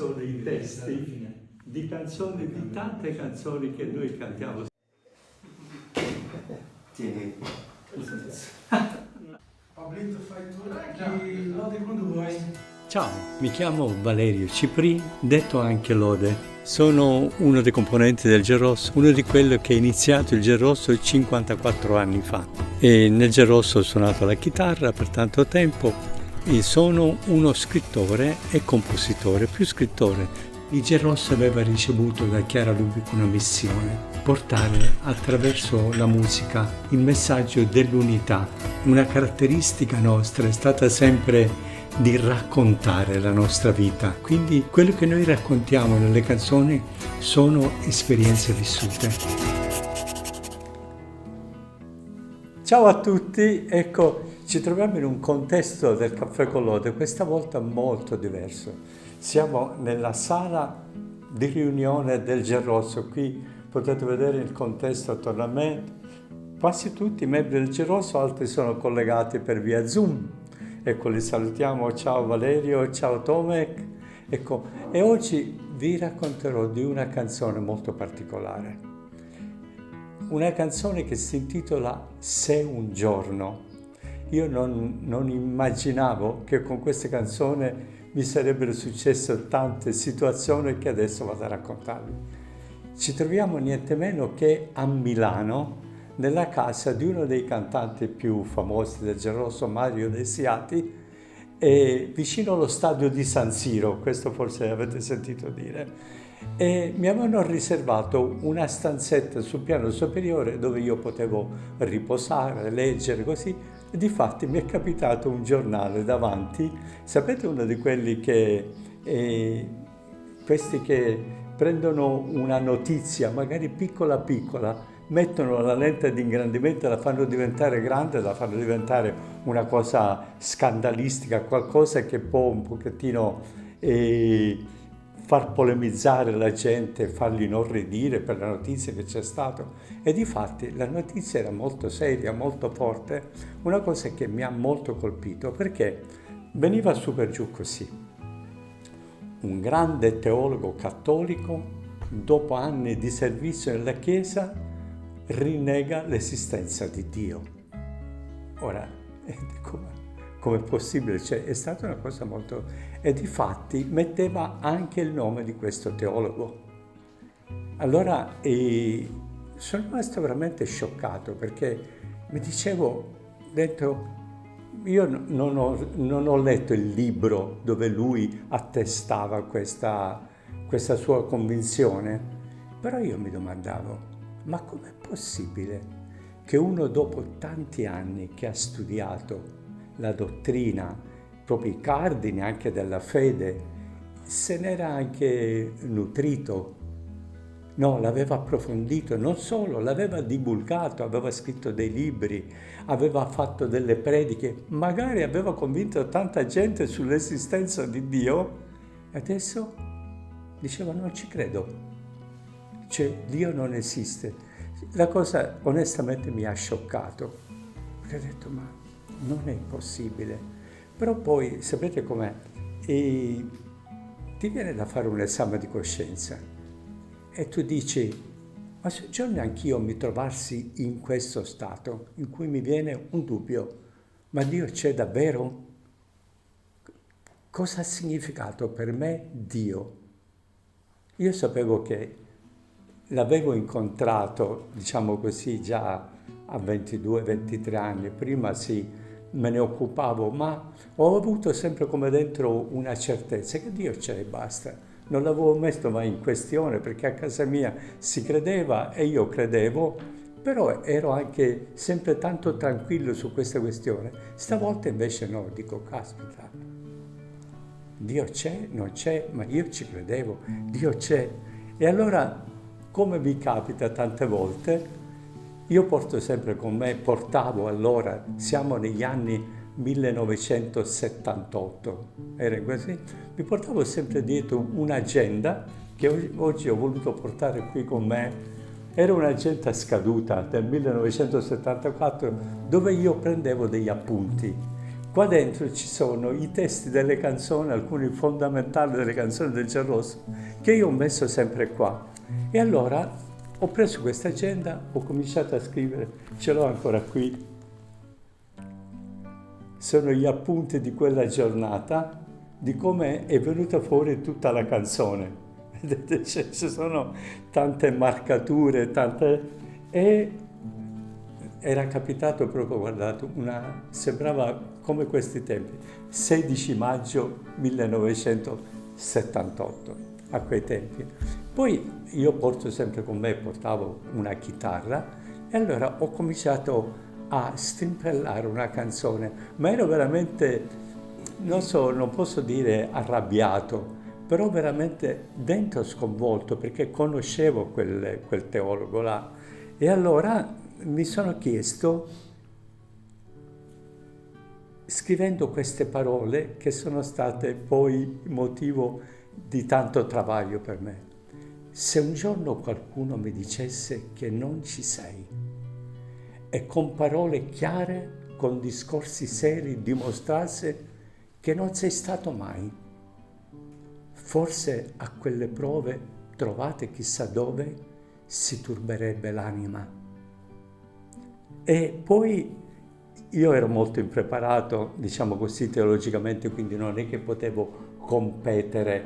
sono i testi di canzoni, di tante canzoni che noi cantiamo. Tieni. Pablito, fai tu che lode quando vuoi. Ciao, mi chiamo Valerio Cipri, detto anche Lode. Sono uno dei componenti del Gerosso, uno di quelli che ha iniziato il Gerosso 54 anni fa. E nel Gerosso ho suonato la chitarra per tanto tempo e sono uno scrittore e compositore, più scrittore. Il Gerosso aveva ricevuto da Chiara Lubich una missione, portare attraverso la musica il messaggio dell'unità. Una caratteristica nostra è stata sempre di raccontare la nostra vita, quindi quello che noi raccontiamo nelle canzoni sono esperienze vissute. Ciao a tutti, ecco, ci troviamo in un contesto del Caffè con Lode, questa volta molto diverso. Siamo nella sala di riunione del Gerosso, qui potete vedere il contesto attorno a me, quasi tutti i membri del Gerosso, altri sono collegati per via Zoom. Ecco, li salutiamo, ciao Valerio, ciao Tomek. Ecco, e oggi vi racconterò di una canzone molto particolare. Una canzone che si intitola Se un giorno. Io non immaginavo che con questa canzone mi sarebbero successe tante situazioni che adesso vado a raccontarvi. Ci troviamo niente meno che a Milano, nella casa di uno dei cantanti più famosi del Gerosso, Mario Desiati, e vicino allo stadio di San Siro, questo forse avete sentito dire. E mi avevano riservato una stanzetta sul piano superiore dove io potevo riposare, leggere così. E difatti mi è capitato un giornale davanti, sapete, uno di quelli questi che prendono una notizia, magari piccola piccola, mettono la lente di ingrandimento e la fanno diventare grande, la fanno diventare una cosa scandalistica, qualcosa che può un pochettino far polemizzare la gente, farli inorridire per la notizia che c'è stato. E difatti la notizia era molto seria, molto forte, una cosa che mi ha molto colpito perché veniva su per giù così. Un grande teologo cattolico, dopo anni di servizio nella Chiesa, rinnega l'esistenza di Dio. Ora, com'è possibile? Cioè, è stata una cosa molto... E difatti metteva anche il nome di questo teologo. Allora sono rimasto veramente scioccato perché mi dicevo dentro, io non ho letto il libro dove lui attestava questa sua convinzione, però io mi domandavo, ma com'è possibile che uno dopo tanti anni che ha studiato la dottrina, proprio i cardini anche della fede, se n'era anche nutrito, no, l'aveva approfondito, non solo, l'aveva divulgato, aveva scritto dei libri, aveva fatto delle prediche, magari aveva convinto tanta gente sull'esistenza di Dio, e adesso diceva non ci credo, cioè Dio non esiste. La cosa onestamente mi ha scioccato, perché ho detto ma non è possibile. Però poi, sapete com'è? Ti viene da fare un esame di coscienza e tu dici, ma se un giorno anch'io mi trovassi in questo stato, in cui mi viene un dubbio, ma Dio c'è davvero? Cosa ha significato per me Dio? Io sapevo che l'avevo incontrato, diciamo così, già a 22-23 anni, prima sì, me ne occupavo, ma ho avuto sempre come dentro una certezza che Dio c'è e basta. Non l'avevo messo mai in questione perché a casa mia si credeva e io credevo, però ero anche sempre tanto tranquillo su questa questione. Stavolta invece no, dico, caspita, Dio c'è, non c'è, ma io ci credevo, Dio c'è. E allora, come mi capita tante volte, io porto sempre con me, portavo allora, siamo negli anni 1978, era così, mi portavo sempre dietro un'agenda che oggi ho voluto portare qui con me. Era un'agenda scaduta del 1974 dove io prendevo degli appunti. Qua dentro ci sono i testi delle canzoni, alcuni fondamentali delle canzoni del Giallorosso, che io ho messo sempre qua. E allora ho preso questa agenda, ho cominciato a scrivere, ce l'ho ancora qui. Sono gli appunti di quella giornata, di come è venuta fuori tutta la canzone. Vedete, ci sono tante marcature, E era capitato proprio, guardate, sembrava come questi tempi, 16 maggio 1978, a quei tempi. Poi io portavo una chitarra e allora ho cominciato a strimpellare una canzone, ma ero veramente, non posso dire arrabbiato, però veramente dentro sconvolto perché conoscevo quel teologo là. E allora mi sono chiesto, scrivendo queste parole che sono state poi motivo di tanto travaglio per me, se un giorno qualcuno mi dicesse che non ci sei e con parole chiare, con discorsi seri dimostrasse che non sei stato mai, forse a quelle prove trovate chissà dove si turberebbe l'anima. E poi io ero molto impreparato, diciamo così, teologicamente, quindi non è che potevo competere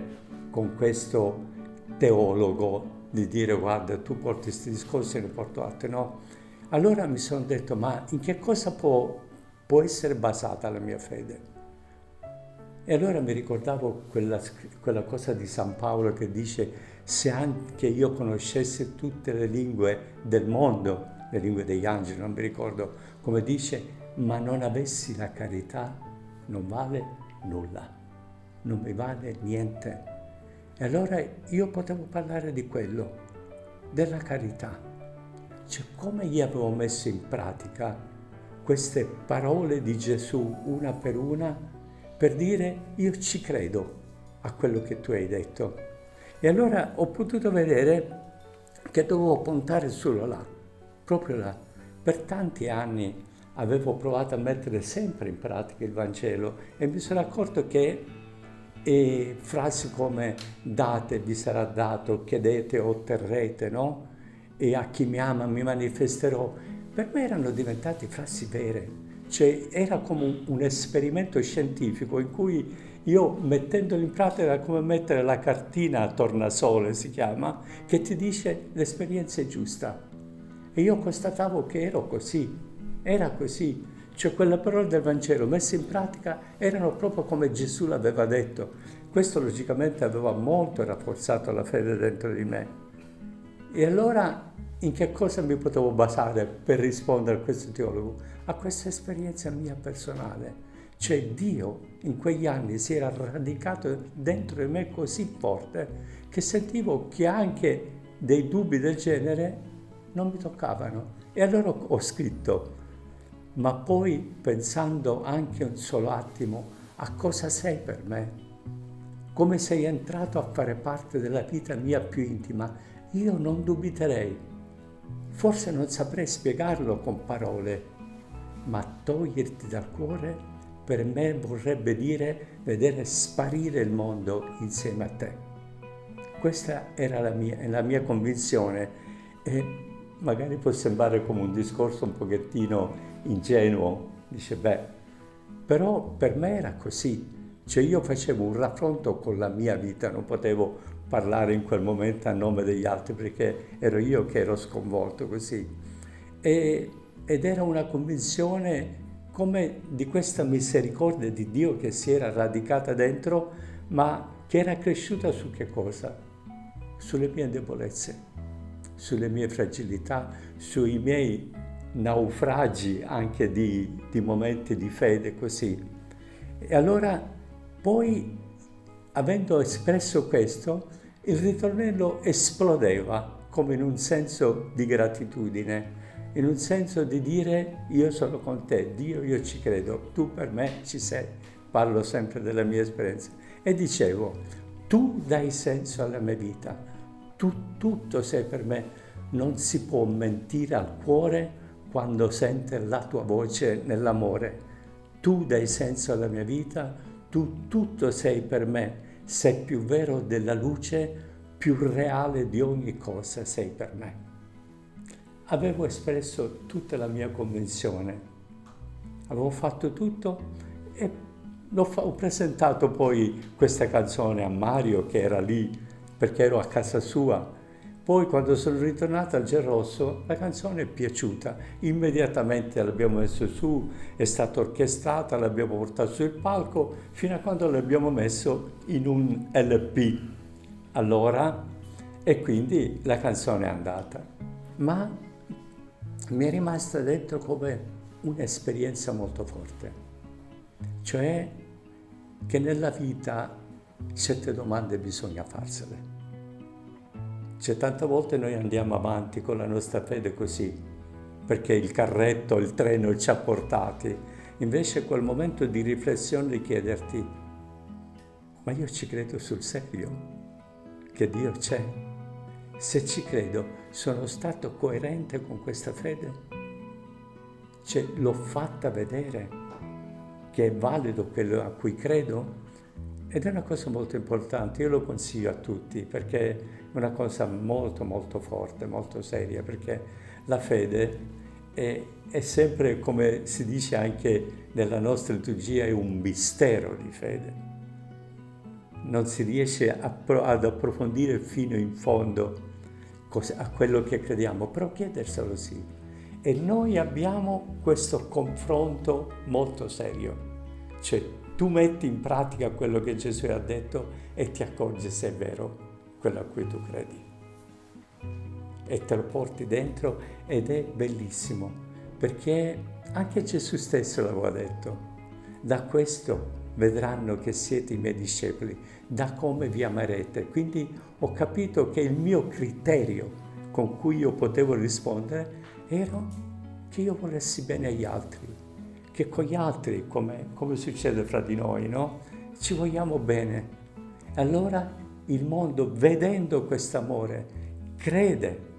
con questo teologo di dire guarda, tu porti questi discorsi e ne porto altri, no? Allora mi sono detto, ma in che cosa può essere basata la mia fede? E allora mi ricordavo quella cosa di San Paolo che dice, se anche io conoscessi tutte le lingue del mondo, le lingue degli angeli, non mi ricordo come dice, ma non avessi la carità, non vale nulla, non mi vale niente. E allora io potevo parlare di quello, della carità, cioè come io avevo messo in pratica queste parole di Gesù una per dire io ci credo a quello che tu hai detto. E allora ho potuto vedere che dovevo puntare solo là, proprio là. Per tanti anni avevo provato a mettere sempre in pratica il Vangelo e mi sono accorto che frasi come date, vi sarà dato, chiedete, otterrete, no? E a chi mi ama mi manifesterò, per me erano diventate frasi vere. Cioè era come un esperimento scientifico in cui io mettendolo in pratica era come mettere la cartina a tornasole, si chiama, che ti dice l'esperienza è giusta. E io constatavo che era così. Cioè quelle parole del Vangelo messe in pratica erano proprio come Gesù l'aveva detto. Questo logicamente aveva molto rafforzato la fede dentro di me. E allora in che cosa mi potevo basare per rispondere a questo teologo? A questa esperienza mia personale. Cioè Dio in quegli anni si era radicato dentro di me così forte che sentivo che anche dei dubbi del genere non mi toccavano. E allora ho scritto, ma poi pensando anche un solo attimo a cosa sei per me, come sei entrato a fare parte della vita mia più intima, io non dubiterei. Forse non saprei spiegarlo con parole, ma toglierti dal cuore per me vorrebbe dire vedere sparire il mondo insieme a te. Questa era la mia convinzione e magari può sembrare come un discorso un pochettino ingenuo, dice però per me era così, cioè io facevo un raffronto con la mia vita, non potevo parlare in quel momento a nome degli altri perché ero io che ero sconvolto così ed era una convinzione come di questa misericordia di Dio che si era radicata dentro ma che era cresciuta su che cosa? Sulle mie debolezze, sulle mie fragilità, sui miei naufragi anche di momenti di fede così. E allora poi, avendo espresso questo, il ritornello esplodeva come in un senso di gratitudine, in un senso di dire io sono con te, Dio io ci credo, tu per me ci sei, parlo sempre della mia esperienza. E dicevo, tu dai senso alla mia vita, tu tutto sei per me, non si può mentire al cuore quando sente la tua voce nell'amore. tu dai senso alla mia vita, tu tutto sei per me, sei più vero della luce, più reale di ogni cosa sei per me. Avevo espresso tutta la mia convinzione, avevo fatto tutto e ho presentato poi questa canzone a Mario che era lì perché ero a casa sua. Poi quando sono ritornato al Gerosso la canzone è piaciuta, immediatamente l'abbiamo messo su, è stata orchestrata, l'abbiamo portata sul palco fino a quando l'abbiamo messo in un LP allora e quindi la canzone è andata. Ma mi è rimasta dentro come un'esperienza molto forte, cioè che nella vita certe domande bisogna farsele. Cioè tante volte noi andiamo avanti con la nostra fede così, perché il carretto, il treno ci ha portati, invece quel momento di riflessione di chiederti, ma io ci credo sul serio che Dio c'è? Se ci credo, sono stato coerente con questa fede? Cioè, l'ho fatta vedere che è valido quello a cui credo? Ed è una cosa molto importante, io lo consiglio a tutti perché è una cosa molto molto forte, molto seria, perché la fede è sempre, come si dice anche nella nostra liturgia, è un mistero di fede. Non si riesce ad approfondire fino in fondo a quello che crediamo, però chiederselo sì. E noi abbiamo questo confronto molto serio, cioè tu metti in pratica quello che Gesù ha detto e ti accorgi se è vero quello a cui tu credi. E te lo porti dentro ed è bellissimo, perché anche Gesù stesso l'aveva detto, da questo vedranno che siete i miei discepoli, da come vi amerete. Quindi ho capito che il mio criterio con cui io potevo rispondere era che io volessi bene agli altri, che con gli altri, come succede fra di noi, no? Ci vogliamo bene. Allora il mondo, vedendo questo amore, crede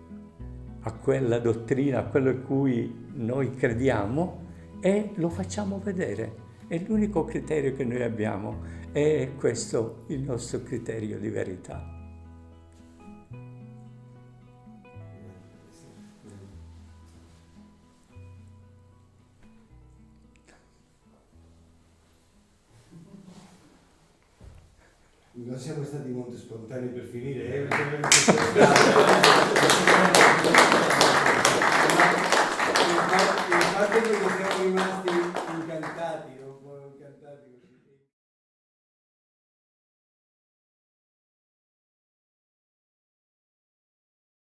a quella dottrina, a quello in cui noi crediamo e lo facciamo vedere. E l'unico criterio che noi abbiamo è questo, il nostro criterio di verità. Non siamo stati molto spontanei per finire,